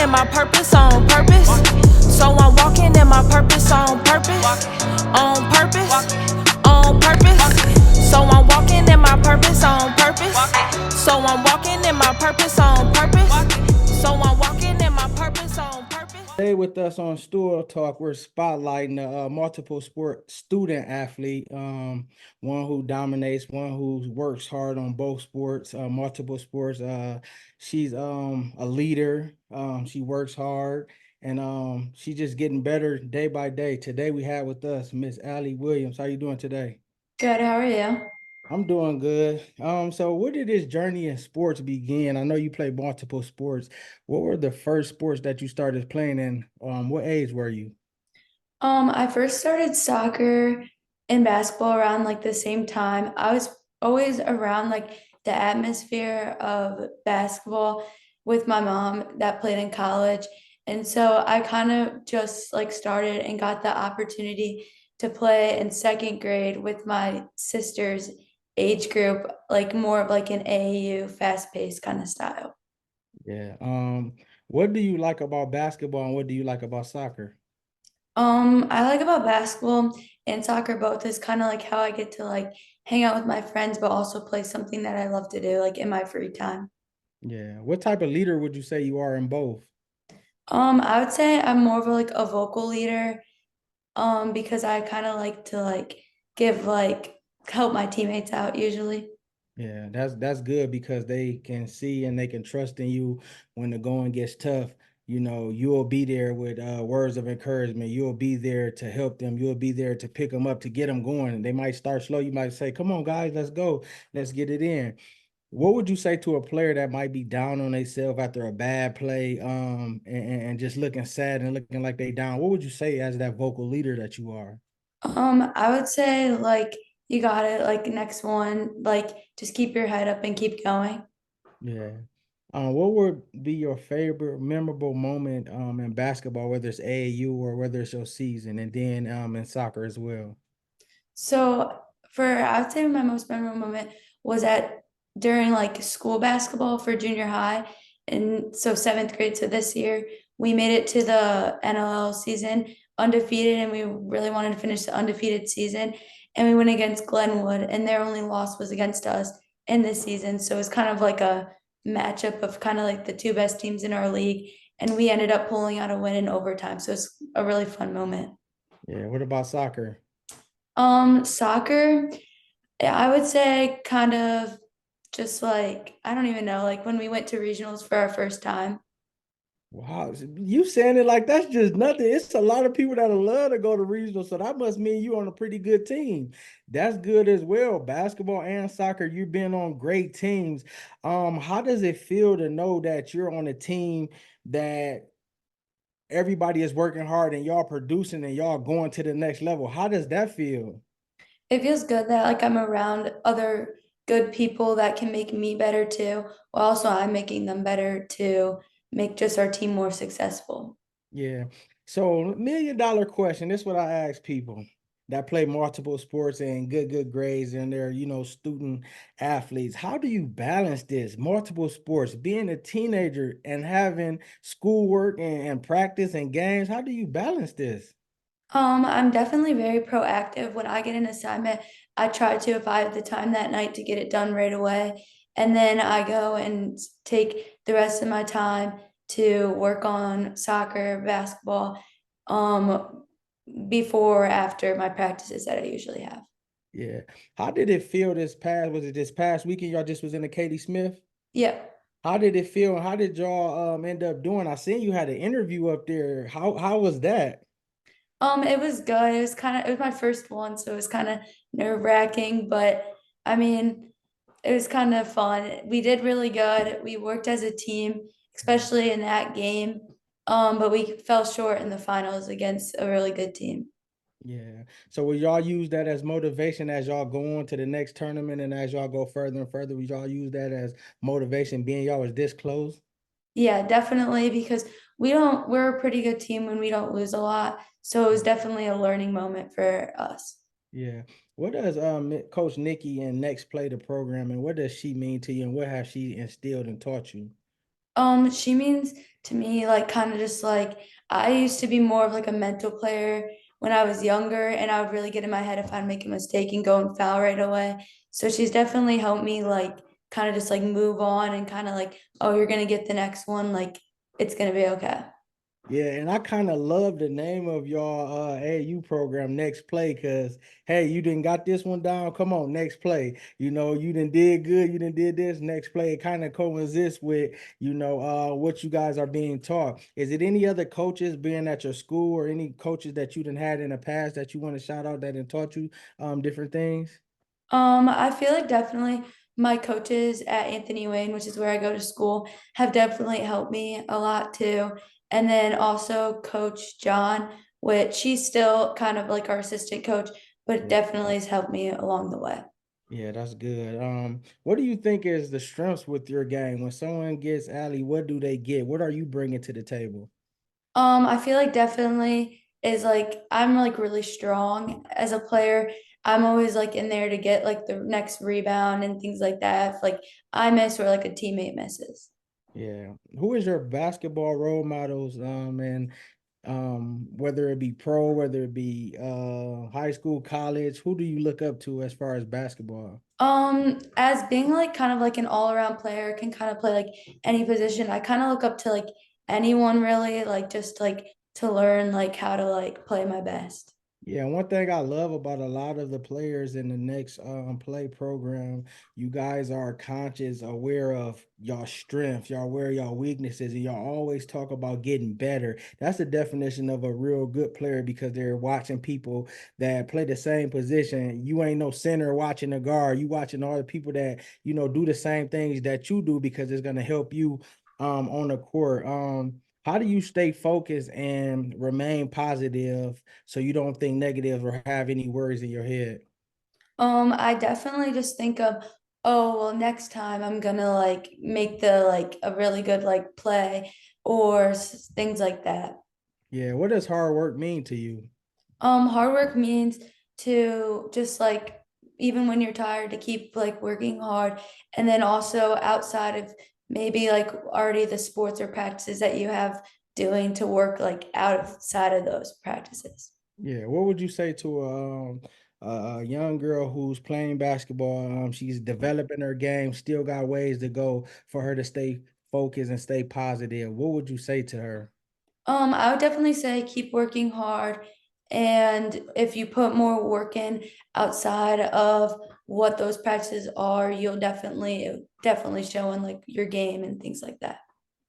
in my purpose on purpose. So I'm walking in my purpose on purpose. On purpose. On purpose. So I'm walking in my purpose on purpose. So I'm walking in my purpose on purpose. So I'm walking in my purpose on purpose. Today with us on Stool Talk, we're spotlighting a multiple sport student athlete, one who dominates, one who works hard on both sports, multiple sports. She's a leader. She works hard, and she's just getting better day by day. Today we have with us Miss Allie Williams. How you doing today? Good, how are you? I'm doing good. So where did this journey in sports begin? I know you play multiple sports. What were the first sports that you started playing in? What age were you? I first started soccer and basketball around like the same time. I was always around like the atmosphere of basketball with my mom that played in college. And so I kind of just like started and got the opportunity to play in second grade with my sister's age group, like more of like an AAU fast-paced kind of style. Yeah. What do you like about basketball and what do you like about soccer? I like about basketball and soccer both is kind of like how I get to like hang out with my friends, but also play something that I love to do like in my free time. Yeah. What type of leader would you say you are in both? I would say I'm more of like a vocal leader, because I kind of like to like give like help my teammates out usually. Yeah, that's good because they can see and they can trust in you when the going gets tough. You know, you'll be there with words of encouragement. You'll be there to help them. You'll be there to pick them up, to get them going. And they might start slow. You might say, "Come on, guys, let's go. Let's get it in." What would you say to a player that might be down on themselves after a bad play, and just looking sad and looking like they down? What would you say as that vocal leader that you are? I would say like you got it, like next one, like just keep your head up and keep going. Yeah. What would be your favorite memorable moment in basketball, whether it's AAU or whether it's your season, and then in soccer as well? So for I would say my most memorable moment was at during like school basketball for junior high. And so seventh grade. So this year we made it to the NLL season undefeated and we really wanted to finish the undefeated season. And we went against Glenwood and their only loss was against us in this season. So it was kind of like a matchup of kind of like the two best teams in our league. And we ended up pulling out a win in overtime. So it's a really fun moment. Yeah. What about soccer? Soccer, yeah, I would say kind of just like I don't even know, like when we went to regionals for our first time. Wow, you saying it like that's just nothing. It's a lot of people that love to go to regional, so that must mean you on a pretty good team. That's good as well. Basketball and soccer, you've been on great teams. How does it feel to know that you're on a team that everybody is working hard and y'all producing and y'all going to the next level? How does that feel? It feels good that like I'm around other good people that can make me better too, while also I'm making them better to make just our team more successful. Yeah. So $1 million question. This is what I ask people that play multiple sports and good grades and they're, student athletes. How do you balance this? Multiple sports, being a teenager and having schoolwork and practice and games. How do you balance this? I'm definitely very proactive. When I get an assignment, I try to, if I have the time that night, to get it done right away. And then I go and take the rest of my time to work on soccer, basketball, um, before or after my practices that I usually have. Yeah. How did it feel was it this past weekend? Y'all just was in the Katie Smith? Yep. How did it feel? How did y'all end up doing? I seen you had an interview up there. How was that? It was good. It was my first one, so it was kind of nerve-wracking, but I mean, it was kind of fun. We did really good. We worked as a team, especially in that game. But we fell short in the finals against a really good team. Yeah. So will y'all use that as motivation as y'all go on to the next tournament and as y'all go further and further? Will y'all use that as motivation being y'all was this close? Yeah, definitely, because we're a pretty good team when we don't lose a lot. So it was definitely a learning moment for us. Yeah. What does Coach Nikki and Next play the program and what does she mean to you and what has she instilled and taught you? She means to me like kind of just like I used to be more of like a mental player when I was younger, and I would really get in my head if I'd make a mistake and go and foul right away. So she's definitely helped me like kind of just like move on and kind of like, oh, you're gonna get the next one, like it's gonna be okay. Yeah, and I kind of love the name of your AU program, Next Play, because hey, you didn't got this one down. Come on, next play. You know, you didn't did good, you didn't did this next play. It kind of coincides with, what you guys are being taught. Is it any other coaches being at your school or any coaches that you didn't had in the past that you want to shout out that and taught you different things? I feel like definitely my coaches at Anthony Wayne, which is where I go to school, have definitely helped me a lot too. And then also Coach John, which he's still kind of like our assistant coach, but Yeah. definitely has helped me along the way. Yeah, that's good. What do you think is the strengths with your game? When someone gets Allie, what do they get? What are you bringing to the table? I feel like definitely is like I'm like really strong as a player. I'm always like in there to get like the next rebound and things like that. If like I miss or like a teammate misses. Yeah. Who is your basketball role models? And whether it be pro, whether it be high school, college, who do you look up to as far as basketball? As being like kind of like an all-around player, can kind of play like any position. I kind of look up to like anyone really, like just like to learn like how to like play my best. Yeah, one thing I love about a lot of the players in the next play program, you guys are conscious, aware of y'all strength, y'all aware of y'all weaknesses, and y'all always talk about getting better. That's the definition of a real good player because they're watching people that play the same position. You ain't no center watching the guard. You watching all the people that, do the same things that you do because it's gonna help you on the court. How do you stay focused and remain positive so you don't think negative or have any worries in your head? I definitely just think of, oh, well, next time I'm gonna like make the like a really good like play or things like that. Yeah, what does hard work mean to you? Hard work means to just like even when you're tired to keep like working hard, and then also outside of maybe like already the sports or practices that you have doing to work like outside of those practices. Yeah, what would you say to a young girl who's playing basketball? She's developing her game, still got ways to go for her to stay focused and stay positive. What would you say to her? I would definitely say keep working hard. And if you put more work in outside of what those practices are, you'll definitely show in like your game and things like that.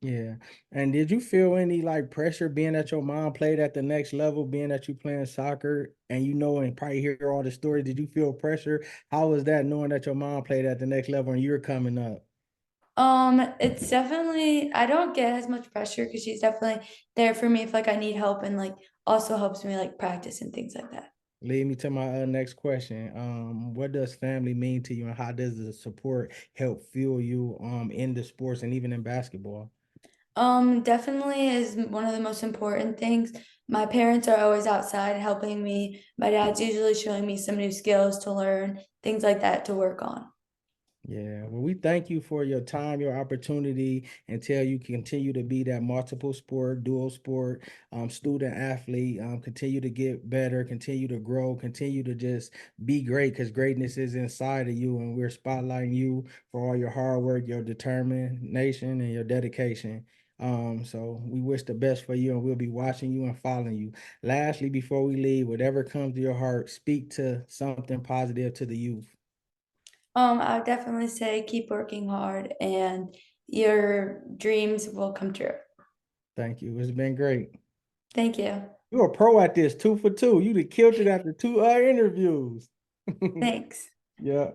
Yeah. And did you feel any like pressure being that your mom played at the next level, being that you playing soccer and and probably hear all the stories? Did you feel pressure? How was that knowing that your mom played at the next level and you're coming up? It's definitely I don't get as much pressure because she's definitely there for me if like I need help, and like also helps me like practice and things like that. Lead me to my next question. What does family mean to you and how does the support help fuel you in the sports and even in basketball? Definitely is one of the most important things. My parents are always outside helping me. My dad's usually showing me some new skills to learn, things like that to work on. Yeah, well, we thank you for your time, your opportunity, until you continue to be that multiple sport, dual sport, student athlete. Continue to get better, continue to grow, continue to just be great because greatness is inside of you, and we're spotlighting you for all your hard work, your determination, and your dedication. So we wish the best for you, and we'll be watching you and following you. Lastly, before we leave, whatever comes to your heart, speak to something positive to the youth. I would definitely say keep working hard and your dreams will come true. Thank you. It's been great. Thank you. You're a pro at this, 2 for 2. You done killed it after two interviews. Thanks. Yeah.